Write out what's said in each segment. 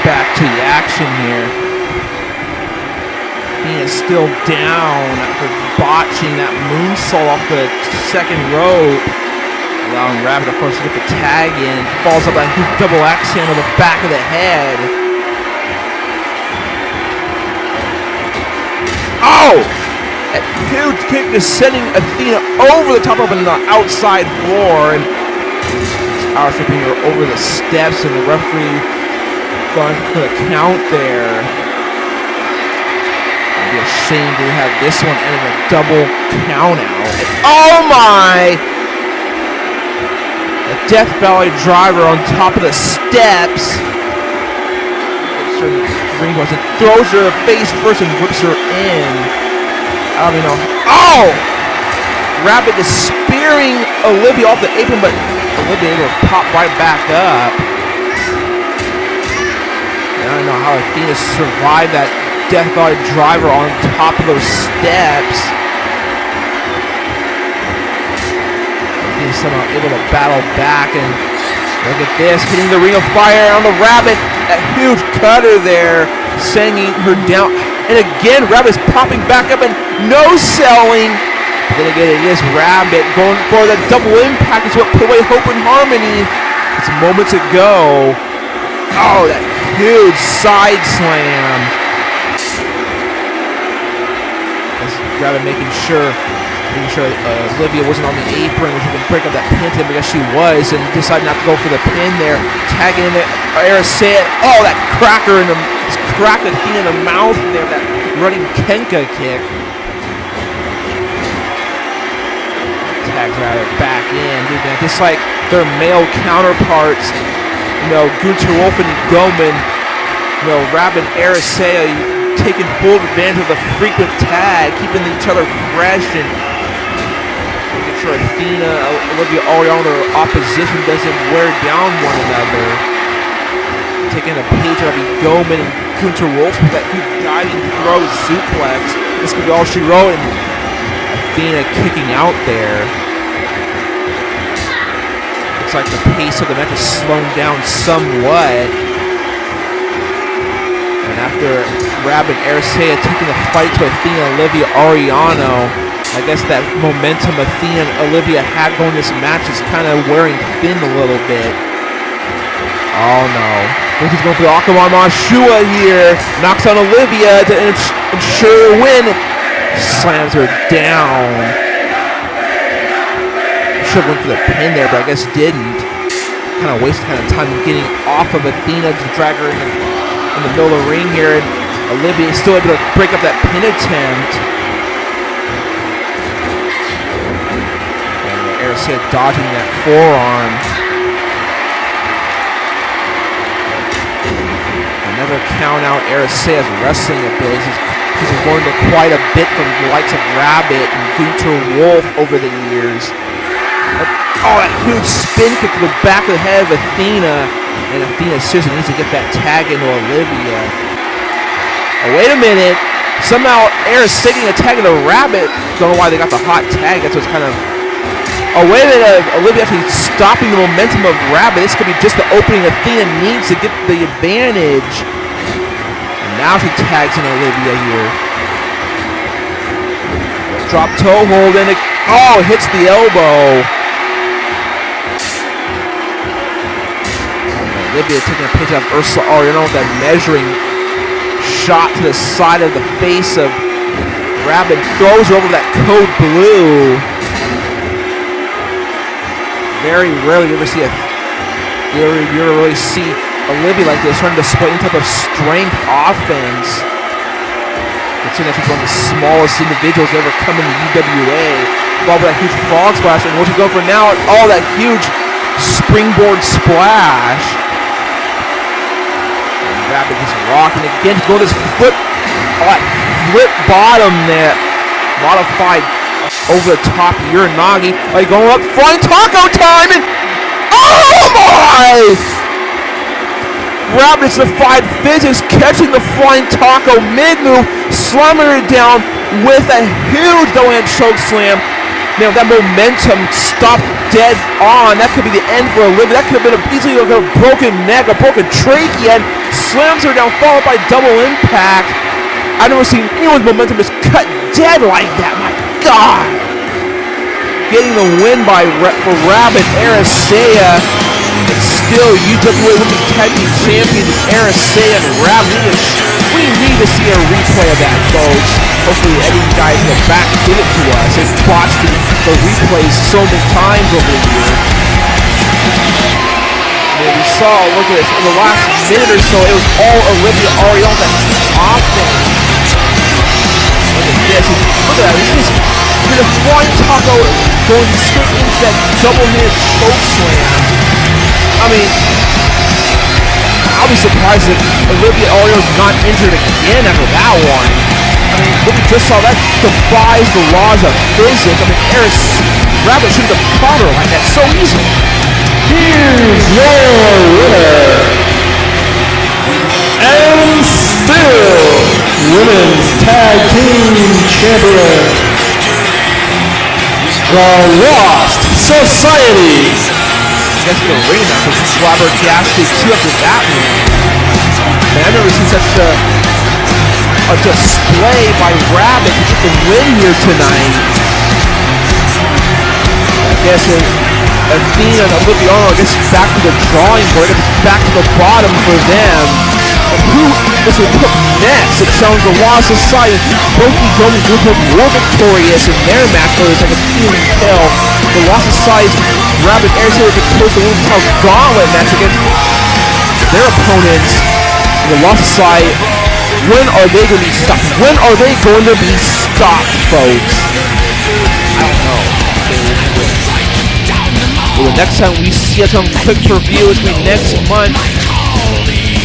back to the action here. Athena's still down after botching that moonsault off the second rope. Allowing Rabbit, of course, to get the tag in. Falls up that huge double axe handle on the back of the head. Oh! That huge kick is sending Athena over the top rope and the outside floor. And power slipping her over the steps, and the referee going for the count there. I'd be ashamed to have this one end in a double count out. And oh my! A Death Valley driver on top of the steps. And throws her face first and whips her in. I don't even know. Oh! Rabbit is spearing Olivia off the apron, but Olivia able to pop right back up. I don't know how Athena survived that Death Valley driver on top of those steps. Athena somehow able to battle back, and look at this, hitting the ring of fire on the Rabbit. That huge cutter there, sending her down. And again, Rabbit's popping back up and no-selling. Then again, it is Rabbit going for that double impact. Is what put away Hope and Harmony. It's moments ago. Oh, that huge side slam. As Rabbit making sure Olivia wasn't on the apron, which would break up that pin to him, because she was, and decided not to go for the pin there. Tagging in there, Eryn. Oh, that cracker in the cracked Athena in the mouth there, that running Kenka kick. Tags Rabbit back in, dude, man. Just like their male counterparts, Gunther Vulf and E.Goman, Rabbit and Eryn taking full advantage of the frequent tag, keeping each other fresh and making sure Athena, Olivia Orion, their opposition doesn't wear down one another. Taking a page out of E.Goman and Gunther Vulf with that huge diving throw suplex. This could be all she wrote, and Athena kicking out there. Looks like the pace of the match is slowing down somewhat. And after Rabbit and Eryn taking the fight to Athena and Olivia Oriano, I guess that momentum Athena and Olivia had going this match is kind of wearing thin a little bit. Oh no. He's going for the Akamon Mashua here. Knocks on Olivia to ensure a win. Slams her down. Should have went for the pin there, but I guess didn't. Kind of wasted time getting off of Athena to drag her in the middle of the ring here, and Olivia is still able to break up that pin attempt. And Eryn dodging that forearm. Another count out. Eryn has wrestling abilities. She's learned quite a bit from the likes of Rabbit and Gunther Vulf over the years. Oh, that huge spin kick to the back of the head of Athena. And Athena seriously needs to get that tag into Olivia. Oh, wait a minute. Somehow Eryn's taking a tag into Rabbit. Don't know why they got the hot tag. That's what's kind of... Oh, wait a minute. Olivia actually stopping the momentum of Rabbit. This could be just the opening Athena needs to get the advantage. And now she tags in Olivia here. Drop toe hold, and it hits the elbow. Olivia taking a picture of Ursula Oriano with that measuring shot to the side of the face of Rabbit. Throws her over that code blue. Very rarely you ever see Olivia like this, trying to display any type of strength offense. Considering that she's one of the smallest individuals to ever come in the UWA. Followed by that huge frog splash, and what she's going for now, that huge springboard splash. Rabbit just rocking again. He's going this flip bottom there. Modified over the top Uranagi. Going up, flying taco time, and oh my! Rabbit's defied physics, catching the flying taco mid-move, slamming her down with a huge double-hand choke slam. Man, that momentum stopped dead on. That could be the end for Olivia. That could have been easily like a broken neck, a broken trachea, and slams her down, followed by double impact. I've never seen anyone's momentum just cut dead like that. My God. Getting the win for Rabbit, Arisea. And still UWA Women's Tag Team Champions, Arisea and Rabbit. We need to see a replay of that, folks. Hopefully any guys in the back give it to us. They've watched the replays so many times over the year. And we saw, look at this, in the last minute or so, it was all Olivia Ariel that offense. Look at this. Look at that. This is a flying taco going straight into that double-handed choke slam. I mean, I'll be surprised if Olivia Orio's not injured again after that one. I mean, what we just saw, that defies the laws of physics. I mean, Rabbit should have caught her like that so easily. Here's your winner, and still Women's Tag Team Champion, the Lost Society. Against the arena, because Robert Gasky two after that one. Man, I've never seen such a display by Rabbit to get the win here tonight. I guess Athena and Olivia Arnold, I guess back to the drawing board, back to the bottom for them. And who is will put next? It sounds the Lost Society. Both E.Goman and Gunther Vulf were victorious in their match, where it's like a Kenan and Kel. The Lost Society's Rabbit Arisea victorious in the Women's Title Gauntlet match against their opponents. And the Lost Society, when are they going to be stopped? When are they going to be stopped, folks? I don't know. Well, the next time we see us on Quick Per View is going to be next month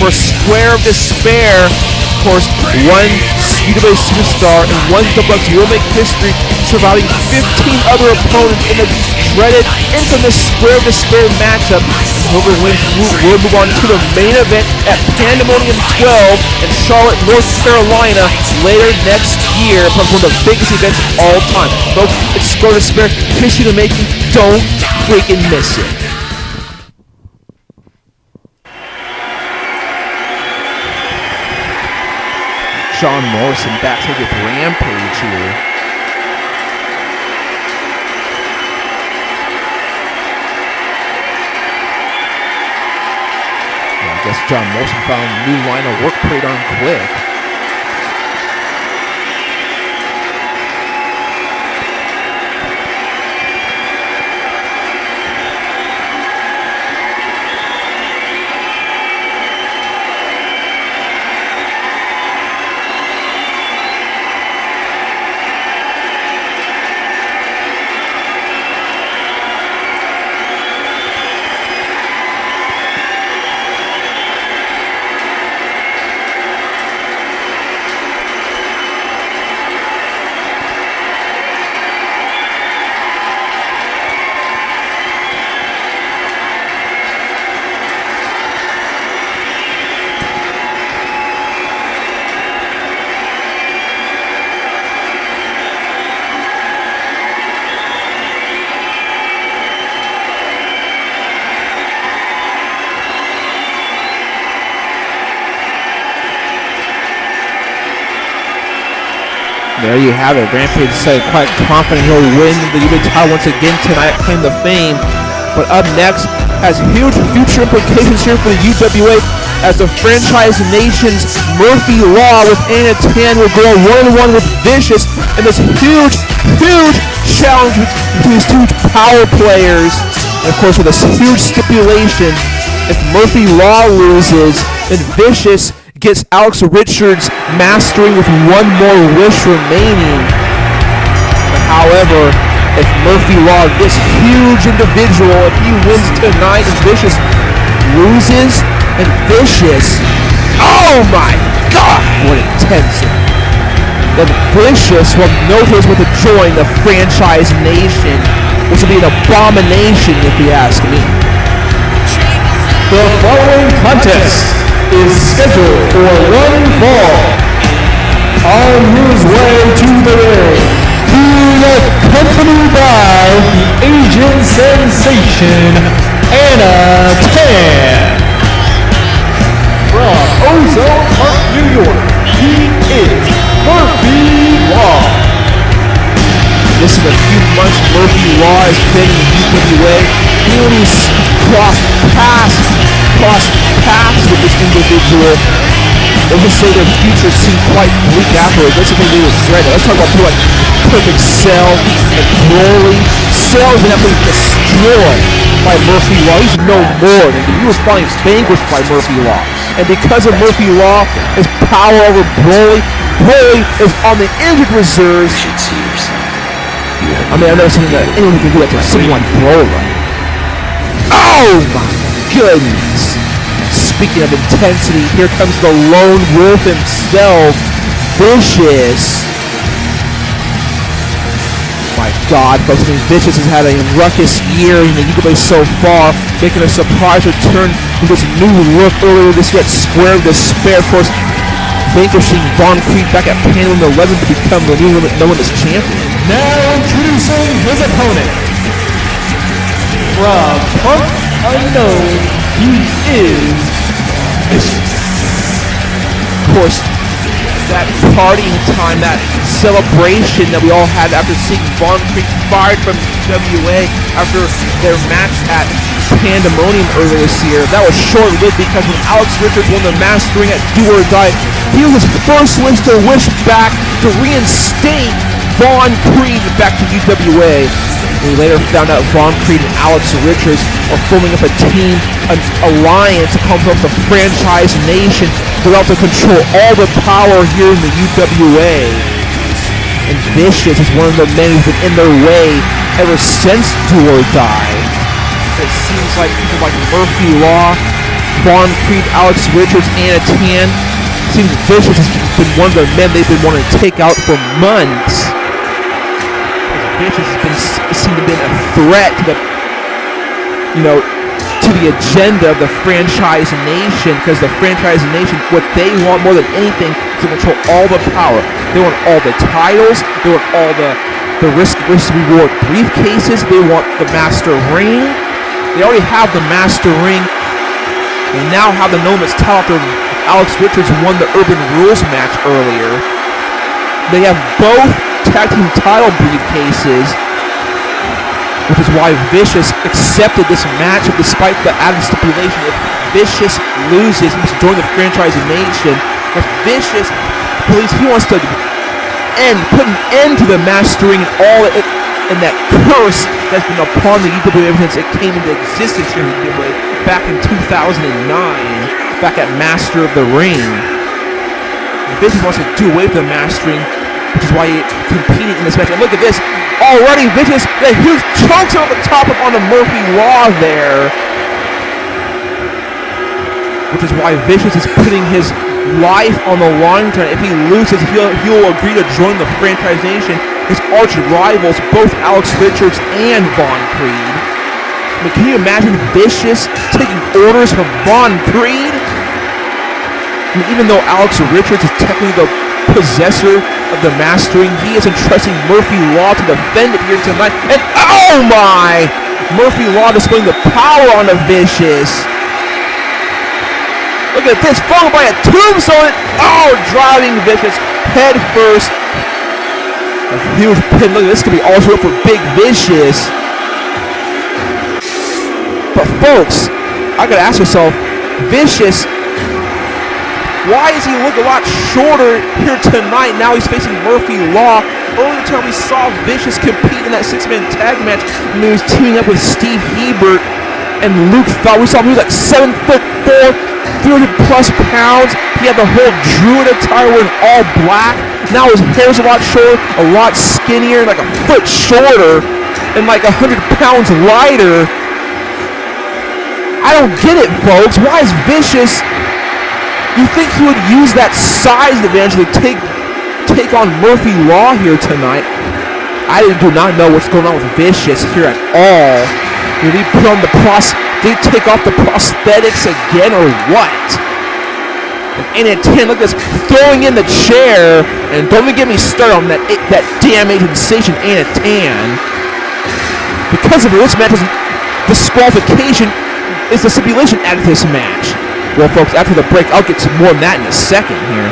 for Square of Despair. Of course, one UWA superstar and one WX will make history, surviving 15 other opponents in the dreaded, infamous Square of Despair matchup. Whoever wins will move on to the main event at Pandemonium 12 in Charlotte, North Carolina later next year. Probably one of the biggest events of all time. Folks, it's Square of Despair, history in the making. Don't freaking miss it. John Morrison backstage with Rampage here. I guess John Morrison found a new line of work pretty darn quick. There you have it. Rampage said quite confident he'll win the UWA title once again tonight, Claim the Fame. But up next has huge future implications here for the UWA as the franchise nation's Murphy Law with Anna Tan will go one-on-one with Vicious in this huge challenge between these two power players. And of course, with this huge stipulation, if Murphy Law loses, then Vicious gets Alex Richards mastering with one more wish remaining. But however, if Murphy Law, this huge individual, if he wins tonight and Vicious loses, and Vicious, oh my God, what intensity. Then Vicious will notice with a join the franchise nation, which will be an abomination if you ask me. The following contest is scheduled for one fall. On his way to the ring, accompanied by the Asian sensation, Anna Tan. From Ozone Park, New York, he is Murphy Law. This is a few months Murphy Law has been in the UWA. Anyone who's crossed paths with this individual, they'll just say their future seemed quite bleak afterwards. That's the thing they regret it. Let's talk about people like Perfect Cell and Broly. Cell has been absolutely destroyed by Murphy Law. He's no more. He was finally vanquished by Murphy Law. And because of Murphy Law, his power over Broly is on the injured reserves. I mean, I've never seen anyone who can do that to someone like Broly. Oh my goodness. Speaking of intensity, here comes the lone wolf himself, Vicious. My God, folks, I mean, Vicious has had a ruckus year in the UWA so far, making a surprise return with this new look earlier this year at Square of Despair, of course, vanquishing Von Creed back at Panel 11 to become the new Limitless champion. Now introducing his opponent, from Punk Unknown, he is Vicious. Of course, that partying time, that celebration that we all had after seeing Von Creed fired from UWA after their match at Pandemonium earlier this year, that was short-lived because when Alex Richards won the Mastering at Do or Die, he was his first wish to wish back to reinstate Von Creed back to UWA. We later found out Von Creed and Alex Richards are forming up a team, an alliance to come up with the Franchise Nation to help to control all the power here in the UWA. And Vicious is one of the men who's been in their way ever since Do or Die. It seems like people like Murphy Law, Von Creed, Alex Richards, Anna Tan, seems Vicious has been one of the men they've been wanting to take out for months. Vicious has been seemed to have been a threat to the agenda of the Franchise Nation, because the Franchise Nation, what they want more than anything is to control all the power. They want all the titles, they want all the risk reward briefcases, they want the Master Ring. They already have the Master Ring. They now have the Nomad's title after Alex Richards won the Urban Rules match earlier. They have both tag team title briefcases, which is why Vicious accepted this matchup despite the added stipulation if Vicious loses, he must join the Franchise Nation. If Vicious believes he wants to put an end to the Mastering and all and that curse that's been upon the UWA ever since it came into existence here in the UWA back in 2009, back at Master of the Ring. Vicious wants to do away with the Mastering, which is why he competed in this match. And look at this. Already Vicious, the huge chunks over the top of on the Murphy Law there. Which is why Vicious is putting his life on the line tonight. If he loses, he'll agree to join the Franchise Nation. His arch rivals, both Alex Richards and Von Creed. I mean, can you imagine Vicious taking orders from Von Creed? I mean, even though Alex Richards is technically the possessor of the Mastering, he is entrusting Murphy Law to defend it here tonight. And oh my! Murphy Law displaying the power on the Vicious. Look at this, followed by a tombstone. Oh, driving Vicious head first. A huge pin. Look, this could be also up for Big Vicious. But folks, I gotta ask yourself, Vicious, why does he look a lot shorter here tonight? Now he's facing Murphy Law. Earlier time we saw Vicious compete in that six-man tag match when he was teaming up with Steve Hebert and Luke Fowler. We saw him, he was like 7'4", 300 plus pounds. He had the whole Druid attire wearing all black. Now his hair's a lot shorter, a lot skinnier, like a foot shorter, and like 100 pounds lighter. I don't get it, folks. Why is Vicious? You think he would use that size advantage to take on Murphy Law here tonight? I do not know what's going on with Vicious here at all. Did he put on did he take off the prosthetics again or what? And at 10, look at this, throwing in the chair. And don't even get me started on that damn agent sensation Anna Tan. Because of this match's disqualification is the stipulation added to this match. Well, folks, after the break, I'll get some more on that in a second here.